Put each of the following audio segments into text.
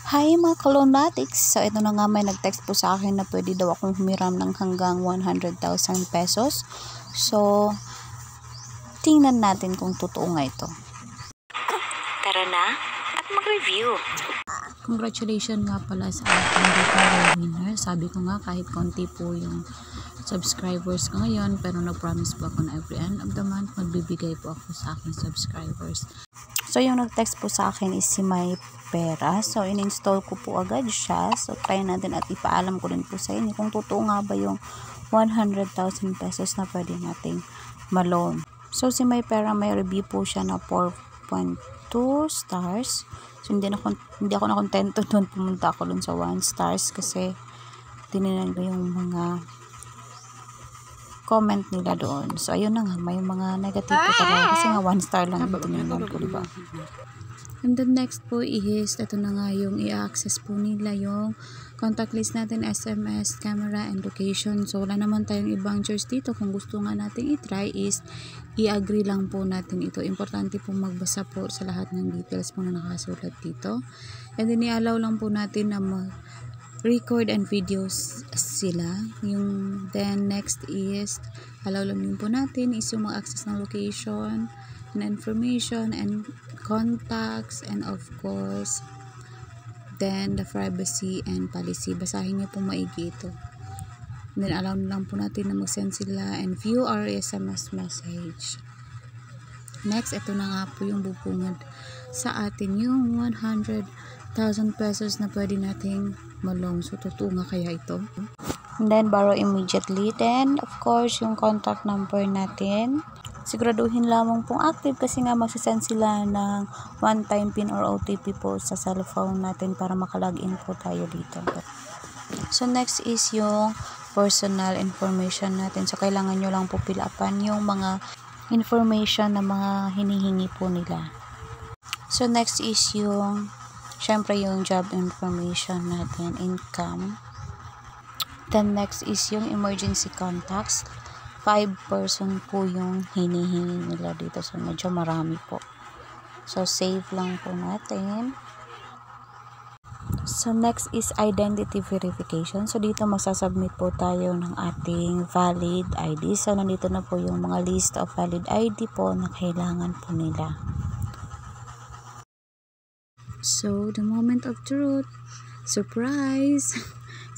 Hi mga Kalonatics! So ito na nga, may nag-text po sa akin na pwede daw akong humiram ng hanggang 100,000 pesos. So, tingnan natin kung totoo nga ito. Tara na at mag-review. Congratulations nga pala sa ating winner. Sabi ko nga kahit konti po yung subscribers ko ngayon, pero nag-promise po ako na every end of the month magbibigay po ako sa aking subscribers. So yung nag-text po sa akin is si May Pera. So in-install ko po agad siya. So try natin at ipaalam ko rin po sa inyo kung totoo nga ba yung 100,000 pesos na pwede nating ma-loan. So si May Pera, may review po siya na 4.2 stars. So hindi ako nakontento doon, pumunta ako doon sa 1 stars kasi tinignan ko yung mga comment nila doon. So ayun na nga, may mga negative po talaga kasi nga 1 star lang yung tinignan ko, diba? And then next po is, ito na nga yung i-access po nila yung contact list natin, SMS, camera, and location. So wala naman tayong ibang choice dito. Kung gusto nga natin i-try is i-agree lang po natin ito. Importante po magbasa po sa lahat ng details po na nakasulat dito. And then i-allow lang po natin na record and videos sila. Then next is allow lang din po natin is yung mag-access ng location and information and contacts, and of course then the privacy and policy. Basahin niyo po maigi ito. Then allow lang po natin na mag-send sila and view our SMS message. Next, ito na nga po yung bubungad sa atin yung 100,000 pesos na pwede nating malong. So totoo nga kaya ito? And then borrow immediately. Then of course yung contact number natin, siguraduhin lamang pong active kasi nga magsasend sila ng one-time PIN or OTP po sa cellphone natin para makalagin po tayo dito. So next is yung personal information natin. So kailangan nyo lang po pilapan yung mga information na mga hinihingi po nila. So next is yung syempre yung job information natin, income. Then next is yung emergency contacts. 5 person po yung hinihingi nila dito. So medyo marami po. So save lang po natin. So next is identity verification. So dito magsasubmit po tayo ng ating valid ID. So nandito na po yung mga list of valid ID po na kailangan po nila. So the moment of truth, surprise!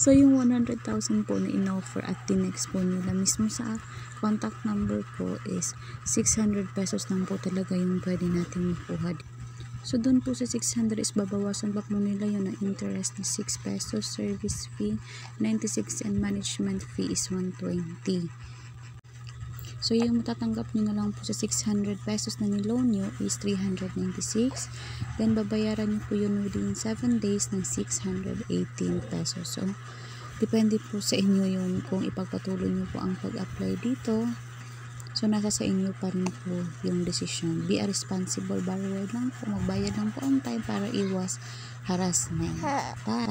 So yung 100,000 po na in-offer at tinext po nila mismo sa contact number po is 600 pesos lang po talaga yung pwede natin makuha. So doon po sa 600 is babawasan pa po nila yun na interest na 6 pesos, service fee 96, and management fee is 120. So yung matatanggap nyo na lang po sa 600 pesos na niloan nyo is 396. Then babayaran nyo po yun within 7 days ng 618 pesos. So depende po sa inyo yun kung ipagpatuloy nyo po ang pag-apply dito. So nasa sa inyo pa rin po yung decision. Be a responsible borrower lang po. Magbayad lang po on time para iwas harassment. Bye!